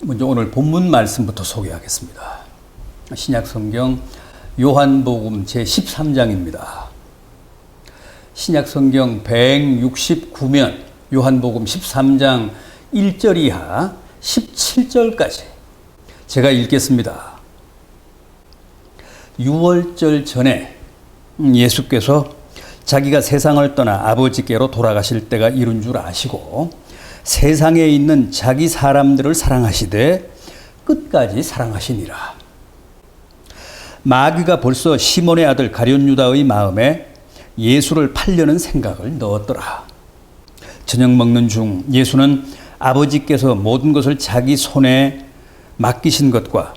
먼저 오늘 본문 말씀부터 소개하겠습니다. 신약성경 요한복음 제13장입니다. 신약성경 169면 요한복음 13장 1절 이하 17절까지 제가 읽겠습니다. 유월절 전에 예수께서 자기가 세상을 떠나 아버지께로 돌아가실 때가 이른 줄 아시고 세상에 있는 자기 사람들을 사랑하시되 끝까지 사랑하시니라. 마귀가 벌써 시몬의 아들 가룟 유다의 마음에 예수를 팔려는 생각을 넣었더라. 저녁 먹는 중 예수는 아버지께서 모든 것을 자기 손에 맡기신 것과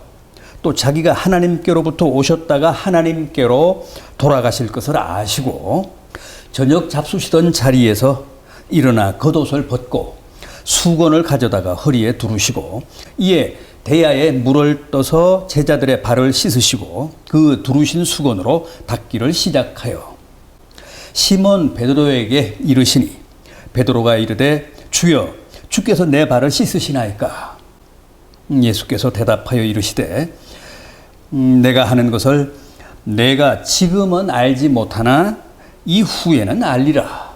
또 자기가 하나님께로부터 오셨다가 하나님께로 돌아가실 것을 아시고 저녁 잡수시던 자리에서 일어나 겉옷을 벗고 수건을 가져다가 허리에 두르시고 이에 대야에 물을 떠서 제자들의 발을 씻으시고 그 두르신 수건으로 닦기를 시작하여 시몬 베드로에게 이르시니 베드로가 이르되 주여 주께서 내 발을 씻으시나이까. 예수께서 대답하여 이르시되 내가 하는 것을 내가 지금은 알지 못하나 이후에는 알리라.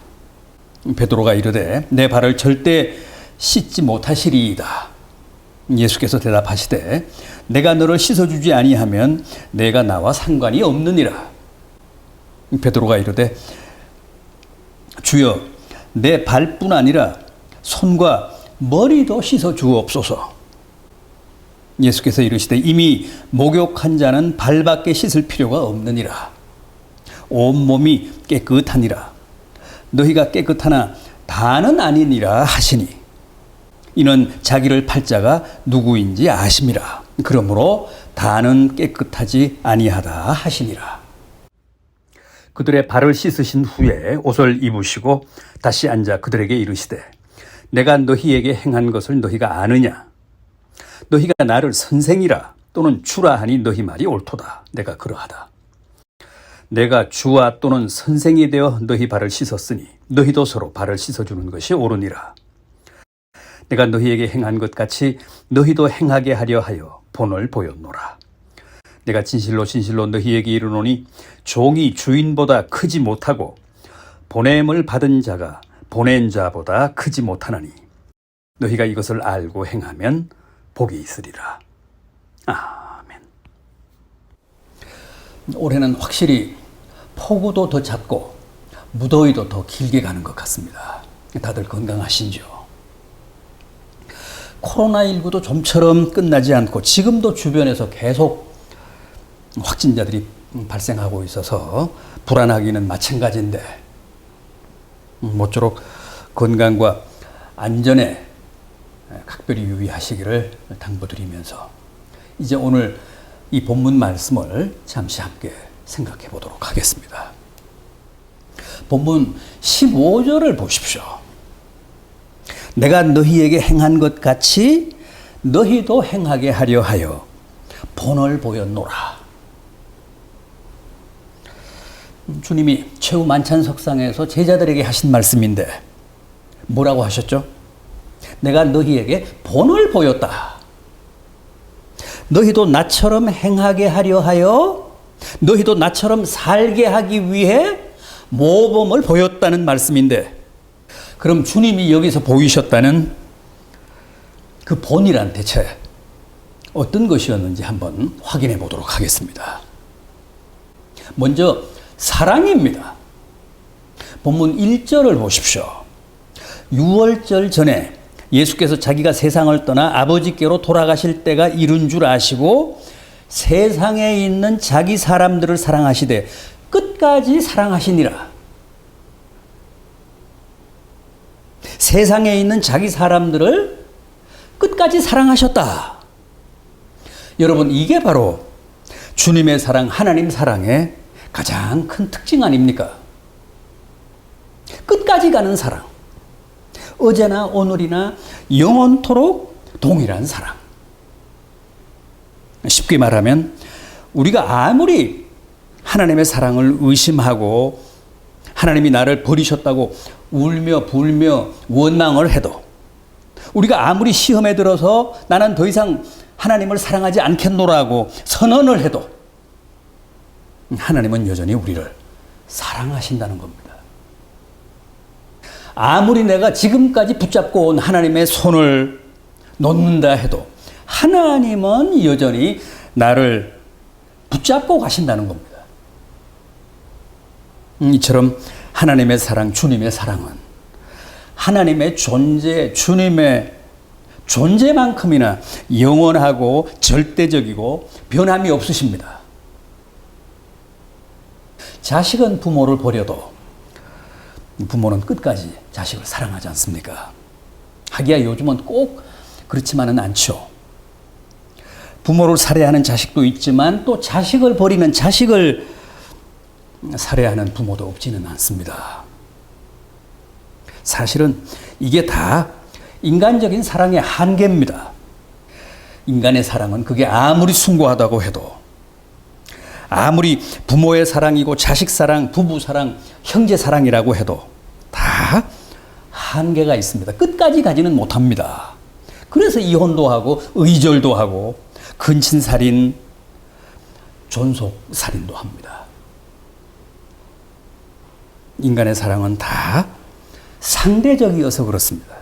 베드로가 이르되 내 발을 절대 씻지 못하시리이다. 예수께서 대답하시되 내가 너를 씻어주지 아니하면 내가 나와 상관이 없느니라. 베드로가 이르되 주여 내 발뿐 아니라 손과 머리도 씻어 주옵소서. 예수께서 이르시되 이미 목욕한 자는 발밖에 씻을 필요가 없느니라. 온몸이 깨끗하니라. 너희가 깨끗하나 다는 아니니라 하시니 이는 자기를 팔 자가 누구인지 아심이라. 그러므로 다는 깨끗하지 아니하다 하시니라. 그들의 발을 씻으신 후에 옷을 입으시고 다시 앉아 그들에게 이르시되 내가 너희에게 행한 것을 너희가 아느냐. 너희가 나를 선생이라 또는 주라 하니 너희 말이 옳도다. 내가 그러하다. 내가 주와 또는 선생이 되어 너희 발을 씻었으니 너희도 서로 발을 씻어주는 것이 옳으니라. 내가 너희에게 행한 것 같이 너희도 행하게 하려 하여 본을 보였노라. 내가 진실로 진실로 너희에게 이르노니 종이 주인보다 크지 못하고 보냄을 받은 자가 보낸 자보다 크지 못하나니 너희가 이것을 알고 행하면 복이 있으리라. 아멘. 올해는 확실히 폭우도 더 잦고 무더위도 더 길게 가는 것 같습니다. 다들 건강하신지요? 코로나19도 좀처럼 끝나지 않고 지금도 주변에서 계속 확진자들이 발생하고 있어서 불안하기는 마찬가지인데 모쪼록 건강과 안전에 각별히 유의하시기를 당부드리면서 이제 오늘 이 본문 말씀을 잠시 함께 생각해 보도록 하겠습니다. 본문 15절을 보십시오. 내가 너희에게 행한 것 같이 너희도 행하게 하려 하여 본을 보였노라. 주님이 최후 만찬석상에서 제자들에게 하신 말씀인데 뭐라고 하셨죠? 내가 너희에게 본을 보였다. 너희도 나처럼 행하게 하려 하여 너희도 나처럼 살게 하기 위해 모범을 보였다는 말씀인데 그럼 주님이 여기서 보이셨다는 그 본이란 대체 어떤 것이었는지 한번 확인해 보도록 하겠습니다. 먼저 사랑입니다. 본문 1절을 보십시오. 유월절 전에 예수께서 자기가 세상을 떠나 아버지께로 돌아가실 때가 이른 줄 아시고 세상에 있는 자기 사람들을 사랑하시되 끝까지 사랑하시니라. 세상에 있는 자기 사람들을 끝까지 사랑하셨다. 여러분, 이게 바로 주님의 사랑, 하나님 사랑의 가장 큰 특징 아닙니까? 끝까지 가는 사랑. 어제나 오늘이나 영원토록 동일한 사랑. 쉽게 말하면 우리가 아무리 하나님의 사랑을 의심하고 하나님이 나를 버리셨다고 울며 불며 원망을 해도 우리가 아무리 시험에 들어서 나는 더 이상 하나님을 사랑하지 않겠노라고 선언을 해도 하나님은 여전히 우리를 사랑하신다는 겁니다. 아무리 내가 지금까지 붙잡고 온 하나님의 손을 놓는다 해도 하나님은 여전히 나를 붙잡고 가신다는 겁니다. 이처럼 하나님의 사랑, 주님의 사랑은 하나님의 존재, 주님의 존재만큼이나 영원하고 절대적이고 변함이 없으십니다. 자식은 부모를 버려도 부모는 끝까지 자식을 사랑하지 않습니까? 하기야 요즘은 꼭 그렇지만은 않죠. 부모를 살해하는 자식도 있지만 또 자식을 버리는 자식을 살해하는 부모도 없지는 않습니다. 사실은 이게 다 인간적인 사랑의 한계입니다. 인간의 사랑은 그게 아무리 숭고하다고 해도 아무리 부모의 사랑이고 자식 사랑, 부부 사랑, 형제 사랑이라고 해도 다 한계가 있습니다. 끝까지 가지는 못합니다. 그래서 이혼도 하고 의절도 하고 근친살인, 존속살인도 합니다. 인간의 사랑은 다 상대적이어서 그렇습니다.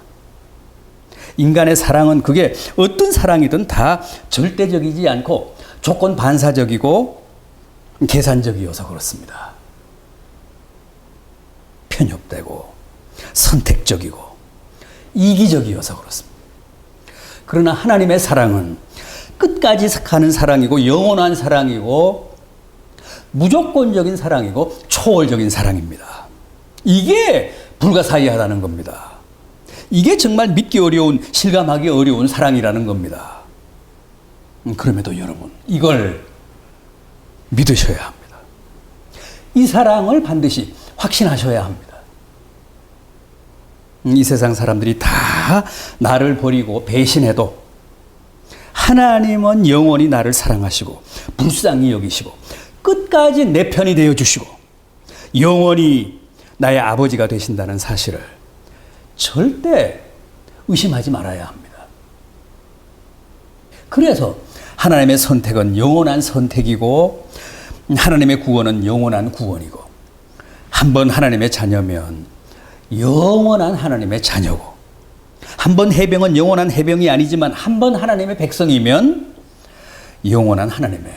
인간의 사랑은 그게 어떤 사랑이든 다 절대적이지 않고 조건 반사적이고 계산적이어서 그렇습니다. 편협되고 선택적이고 이기적이어서 그렇습니다. 그러나 하나님의 사랑은 끝까지 가는 사랑이고 영원한 사랑이고 무조건적인 사랑이고 초월적인 사랑입니다. 이게 불가사의하다는 겁니다. 이게 정말 믿기 어려운, 실감하기 어려운 사랑이라는 겁니다. 그럼에도 여러분, 이걸 믿으셔야 합니다. 이 사랑을 반드시 확신하셔야 합니다. 이 세상 사람들이 다 나를 버리고 배신해도 하나님은 영원히 나를 사랑하시고 불쌍히 여기시고 끝까지 내 편이 되어 주시고 영원히 나의 아버지가 되신다는 사실을 절대 의심하지 말아야 합니다. 그래서 하나님의 선택은 영원한 선택이고 하나님의 구원은 영원한 구원이고 한번 하나님의 자녀면 영원한 하나님의 자녀고 한번 해병은 영원한 해병이 아니지만 한번 하나님의 백성이면 영원한 하나님의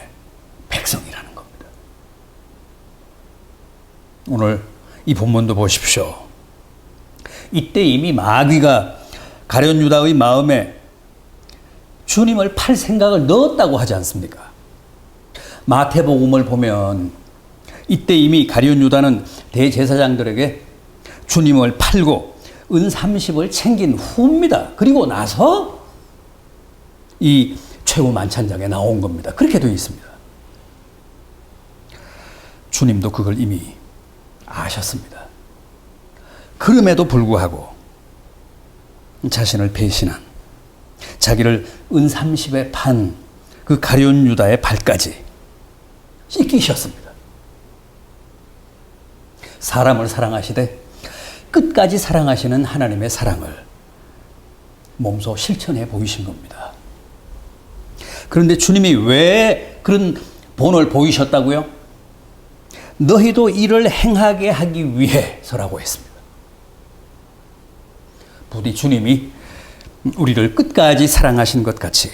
백성이라는 겁니다. 오늘 이 본문도 보십시오. 이때 이미 마귀가 가룟 유다의 마음에 주님을 팔 생각을 넣었다고 하지 않습니까? 마태복음을 보면 이때 이미 가룟 유다는 대제사장들에게 주님을 팔고 은 30을 챙긴 후입니다. 그리고 나서 이 최후 만찬장에 나온 겁니다. 그렇게 되어 있습니다. 주님도 그걸 이미 아셨습니다. 그럼에도 불구하고 자신을 배신한 자기를 은 30에 판 그 가룟 유다의 발까지 씻기셨습니다. 사람을 사랑하시되 끝까지 사랑하시는 하나님의 사랑을 몸소 실천해 보이신 겁니다. 그런데 주님이 왜 그런 본을 보이셨다고요? 너희도 이를 행하게 하기 위해서라고 했습니다. 부디 주님이 우리를 끝까지 사랑하신 것 같이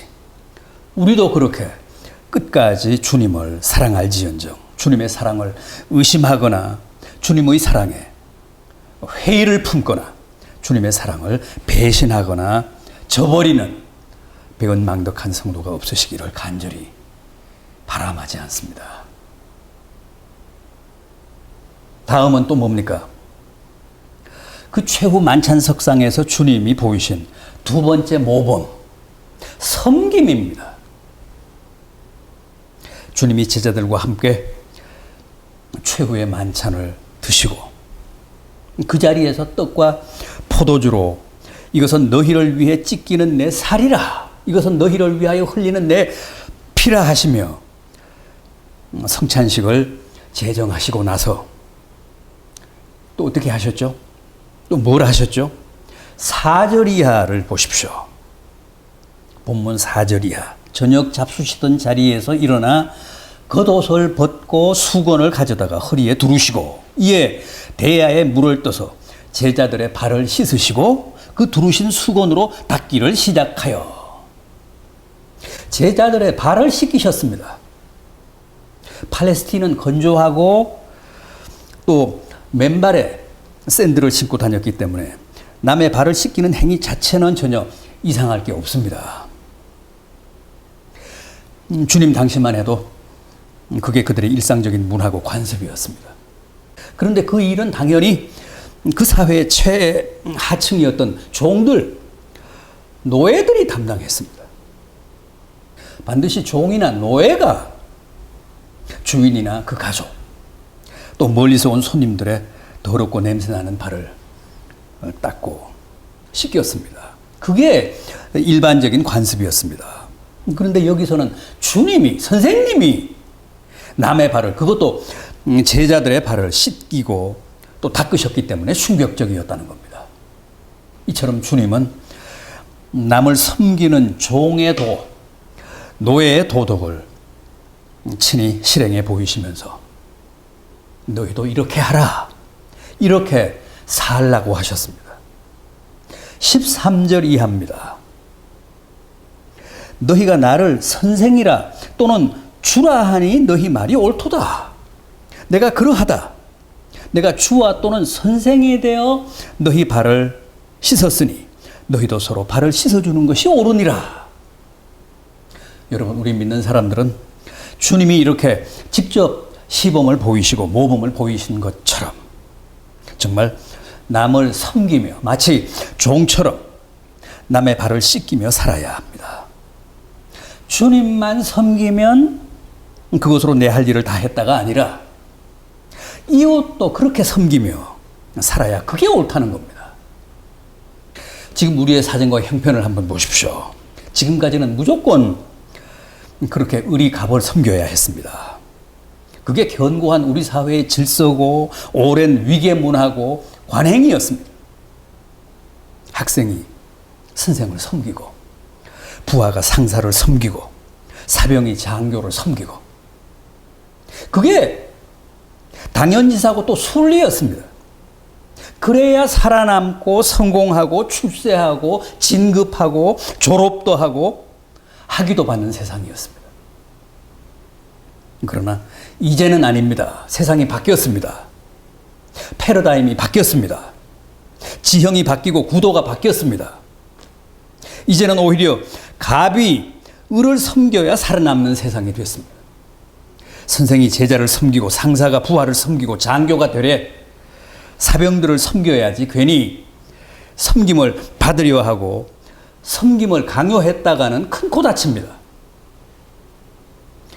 우리도 그렇게 끝까지 주님을 사랑할지언정 주님의 사랑을 의심하거나 주님의 사랑에 회의를 품거나 주님의 사랑을 배신하거나 저버리는 배은망덕한 성도가 없으시기를 간절히 바람하지 않습니다. 다음은 또 뭡니까? 그 최후 만찬석상에서 주님이 보이신 두 번째 모범, 섬김입니다. 주님이 제자들과 함께 최후의 만찬을 드시고 그 자리에서 떡과 포도주로 이것은 너희를 위해 찢기는 내 살이라, 이것은 너희를 위하여 흘리는 내 피라 하시며 성찬식을 제정하시고 나서 또 어떻게 하셨죠? 또 뭘 하셨죠? 4절 이하를 보십시오. 본문 4절 이하. 저녁 잡수시던 자리에서 일어나 겉옷을 벗고 수건을 가져다가 허리에 두르시고 이에 대야에 물을 떠서 제자들의 발을 씻으시고 그 두르신 수건으로 닦기를 시작하여 제자들의 발을 씻기셨습니다. 팔레스틴은 건조하고 또 맨발에 샌들을 신고 다녔기 때문에 남의 발을 씻기는 행위 자체는 전혀 이상할 게 없습니다. 주님 당시만 해도 그게 그들의 일상적인 문화고 관습이었습니다. 그런데 그 일은 당연히 그 사회의 최하층이었던 종들, 노예들이 담당했습니다. 반드시 종이나 노예가 주인이나 그 가족, 또 멀리서 온 손님들의 더럽고 냄새나는 발을 닦고 씻겼습니다. 그게 일반적인 관습이었습니다. 그런데 여기서는 주님이, 선생님이 남의 발을, 그것도 제자들의 발을 씻기고 또 닦으셨기 때문에 충격적이었다는 겁니다. 이처럼 주님은 남을 섬기는 종의 노예의 도덕을 친히 실행해 보이시면서 너희도 이렇게 하라, 이렇게 살라고 하셨습니다. 13절 이하입니다. 너희가 나를 선생이라 또는 주라 하니 너희 말이 옳도다. 내가 그러하다. 내가 주와 또는 선생이 되어 너희 발을 씻었으니 너희도 서로 발을 씻어주는 것이 옳으니라. 여러분, 우리 믿는 사람들은 주님이 이렇게 직접 시범을 보이시고 모범을 보이신 것처럼 정말 남을 섬기며 마치 종처럼 남의 발을 씻기며 살아야 합니다. 주님만 섬기면 그것으로 내 할 일을 다 했다가 아니라 이웃도 그렇게 섬기며 살아야 그게 옳다는 겁니다. 지금 우리의 사정과 형편을 한번 보십시오. 지금까지는 무조건 그렇게 의리 갑을 섬겨야 했습니다. 그게 견고한 우리 사회의 질서고 오랜 위계 문화고 관행이었습니다. 학생이 선생을 섬기고 부하가 상사를 섬기고 사병이 장교를 섬기고 그게 당연지사고 또 순리였습니다. 그래야 살아남고 성공하고 출세하고 진급하고 졸업도 하고 학위도 받는 세상이었습니다. 그러나 이제는 아닙니다. 세상이 바뀌었습니다. 패러다임이 바뀌었습니다. 지형이 바뀌고 구도가 바뀌었습니다. 이제는 오히려 갑이 을을 섬겨야 살아남는 세상이 됐습니다. 선생이 제자를 섬기고 상사가 부하를 섬기고 장교가 되래 사병들을 섬겨야지 괜히 섬김을 받으려 하고 섬김을 강요했다가는 큰 코 다칩니다.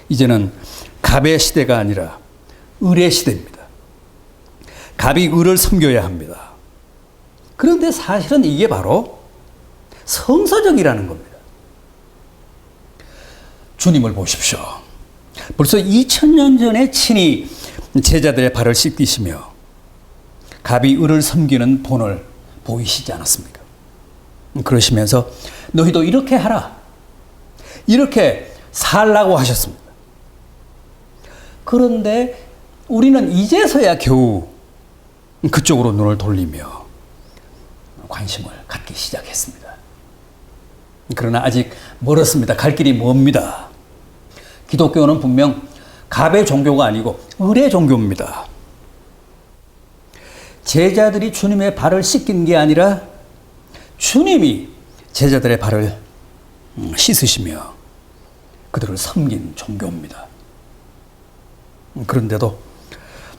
이제는 갑의 시대가 아니라 을의 시대입니다. 갑이 을을 섬겨야 합니다. 그런데 사실은 이게 바로 성서적이라는 겁니다. 주님을 보십시오. 벌써 2000년 전에 친히 제자들의 발을 씻기시며 갑이 을을 섬기는 본을 보이시지 않았습니까? 그러시면서 너희도 이렇게 하라, 이렇게 살라고 하셨습니다. 그런데 우리는 이제서야 겨우 그쪽으로 눈을 돌리며 관심을 갖기 시작했습니다. 그러나 아직 멀었습니다. 갈 길이 멉니다. 기독교는 분명 갑의 종교가 아니고 을의 종교입니다. 제자들이 주님의 발을 씻긴 게 아니라 주님이 제자들의 발을 씻으시며 그들을 섬긴 종교입니다. 그런데도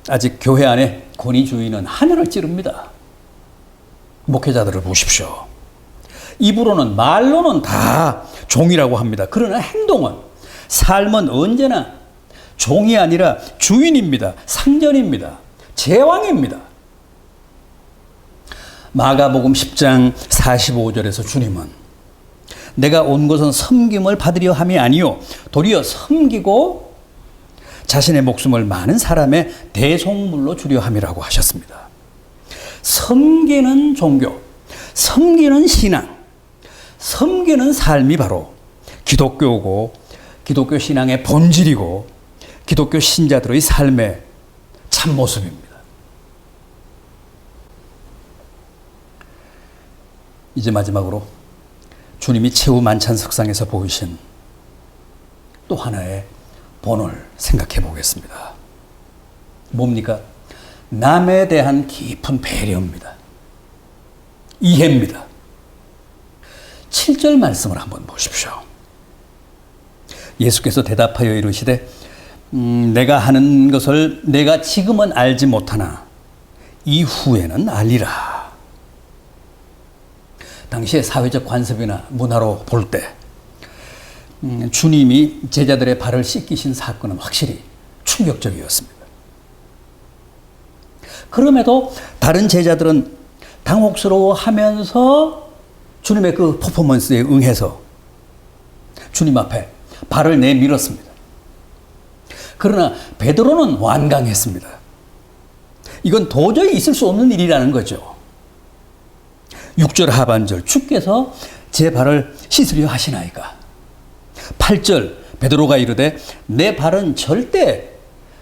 아직 교회 안에 권위주의는 하늘을 찌릅니다. 목회자들을 보십시오. 입으로는 말로는 다 종이라고 합니다. 그러나 행동은, 삶은 언제나 종이 아니라 주인입니다. 상전입니다. 제왕입니다. 마가복음 10장 45절에서 주님은 내가 온 것은 섬김을 받으려 함이 아니요 도리어 섬기고 자신의 목숨을 많은 사람의 대속물로 주려 함이라고 하셨습니다. 섬기는 종교, 섬기는 신앙, 섬기는 삶이 바로 기독교고 기독교 신앙의 본질이고 기독교 신자들의 삶의 참모습입니다. 이제 마지막으로 주님이 최후 만찬석상에서 보이신 또 하나의 본을 생각해 보겠습니다. 뭡니까? 남에 대한 깊은 배려입니다. 이해입니다. 7절 말씀을 한번 보십시오. 예수께서 대답하여 이르시되 내가 하는 것을 내가 지금은 알지 못하나 이후에는 알리라. 당시의 사회적 관습이나 문화로 볼 때 주님이 제자들의 발을 씻기신 사건은 확실히 충격적이었습니다. 그럼에도 다른 제자들은 당혹스러워하면서 주님의 그 퍼포먼스에 응해서 주님 앞에 발을 내밀었습니다. 그러나 베드로는 완강했습니다. 이건 도저히 있을 수 없는 일이라는 거죠. 6절 하반절 주께서 제 발을 씻으려 하시나이까. 8절 베드로가 이르되 내 발은 절대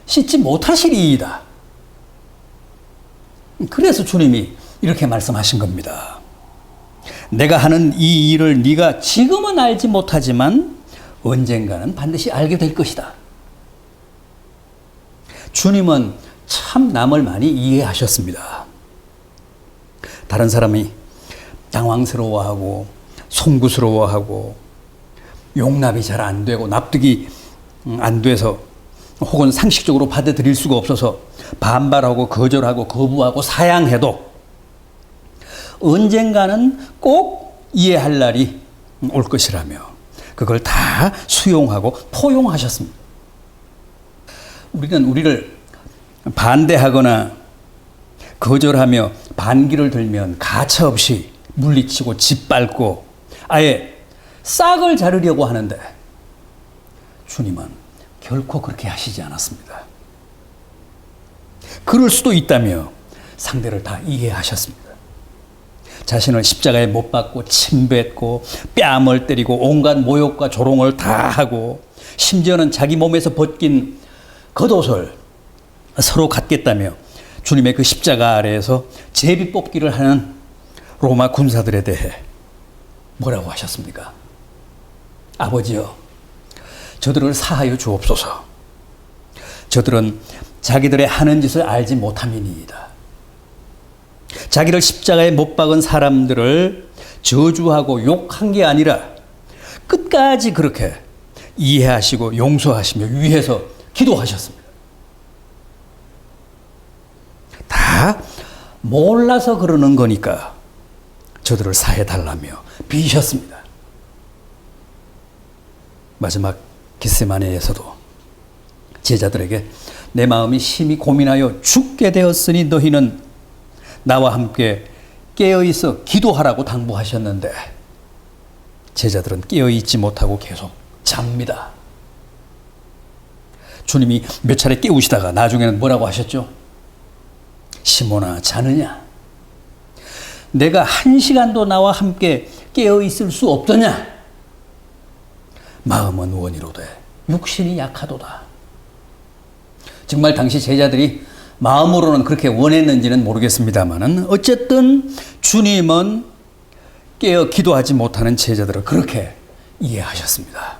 씻지 못하시리이다. 그래서 주님이 이렇게 말씀하신 겁니다. 내가 하는 이 일을 네가 지금은 알지 못하지만 언젠가는 반드시 알게 될 것이다. 주님은 참 남을 많이 이해하셨습니다. 다른 사람이 당황스러워하고 송구스러워하고 용납이 잘 안 되고 납득이 안 돼서 혹은 상식적으로 받아들일 수가 없어서 반발하고 거절하고 거부하고 사양해도 언젠가는 꼭 이해할 날이 올 것이라며 그걸 다 수용하고 포용하셨습니다. 우리는 우리를 반대하거나 거절하며 반기를 들면 가차없이 물리치고 짓밟고 아예 싹을 자르려고 하는데 주님은 결코 그렇게 하시지 않았습니다. 그럴 수도 있다며 상대를 다 이해하셨습니다. 자신을 십자가에 못 박고 침뱉고 뺨을 때리고 온갖 모욕과 조롱을 다 하고 심지어는 자기 몸에서 벗긴 겉옷을 서로 갖겠다며 주님의 그 십자가 아래에서 제비 뽑기를 하는 로마 군사들에 대해 뭐라고 하셨습니까? 아버지여, 저들을 사하여 주옵소서. 저들은 자기들의 하는 짓을 알지 못함이니이다. 자기를 십자가에 못 박은 사람들을 저주하고 욕한 게 아니라 끝까지 그렇게 이해하시고 용서하시며 위해서 기도하셨습니다. 다 몰라서 그러는 거니까 저들을 사해달라며 비셨습니다. 마지막 겟세마네에서도 제자들에게 내 마음이 심히 고민하여 죽게 되었으니 너희는 나와 함께 깨어있어 기도하라고 당부하셨는데 제자들은 깨어있지 못하고 계속 잡니다. 주님이 몇 차례 깨우시다가 나중에는 뭐라고 하셨죠? 시몬아, 자느냐? 내가 1시간도 나와 함께 깨어있을 수 없더냐? 마음은 원이로되 육신이 약하도다. 정말 당시 제자들이 마음으로는 그렇게 원했는지는 모르겠습니다만 어쨌든 주님은 깨어 기도하지 못하는 제자들을 그렇게 이해하셨습니다.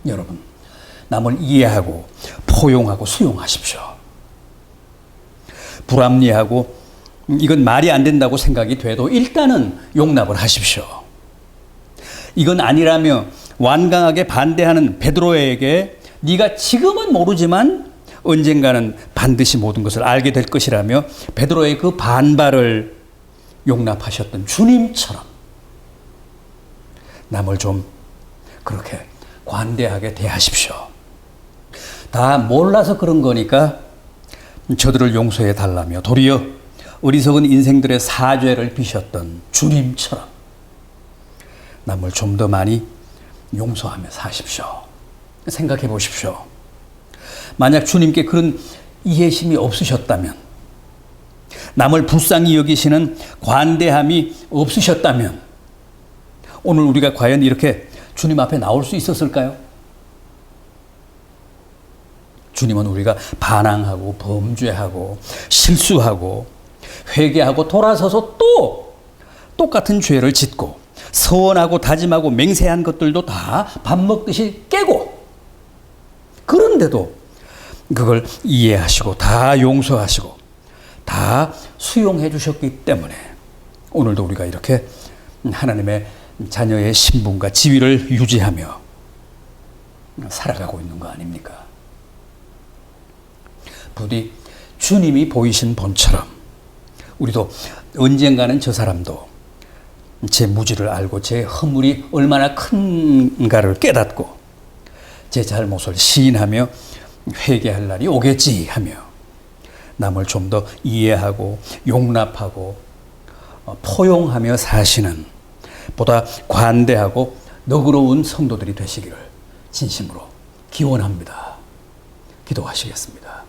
여러분, 남을 이해하고 포용하고 수용하십시오. 불합리하고 이건 말이 안 된다고 생각이 돼도 일단은 용납을 하십시오. 이건 아니라며 완강하게 반대하는 베드로에게 네가 지금은 모르지만 언젠가는 반드시 모든 것을 알게 될 것이라며 베드로의 그 반발을 용납하셨던 주님처럼 남을 좀 그렇게 관대하게 대하십시오. 다 몰라서 그런 거니까 저들을 용서해 달라며 도리어 어리석은 인생들의 사죄를 비셨던 주님처럼 남을 좀 더 많이 용서하며 사십시오. 생각해 보십시오. 만약 주님께 그런 이해심이 없으셨다면 남을 불쌍히 여기시는 관대함이 없으셨다면 오늘 우리가 과연 이렇게 주님 앞에 나올 수 있었을까요? 주님은 우리가 반항하고 범죄하고 실수하고 회개하고 돌아서서 또 똑같은 죄를 짓고 서원하고 다짐하고 맹세한 것들도 다 밥 먹듯이 깨고, 그런데도 그걸 이해하시고 다 용서하시고 다 수용해 주셨기 때문에 오늘도 우리가 이렇게 하나님의 자녀의 신분과 지위를 유지하며 살아가고 있는 거 아닙니까? 부디 주님이 보이신 본처럼 우리도 언젠가는 저 사람도 제 무지를 알고 제 허물이 얼마나 큰가를 깨닫고 제 잘못을 시인하며 회개할 날이 오겠지 하며 남을 좀 더 이해하고 용납하고 포용하며 사시는 보다 관대하고 너그러운 성도들이 되시기를 진심으로 기원합니다. 기도하시겠습니다.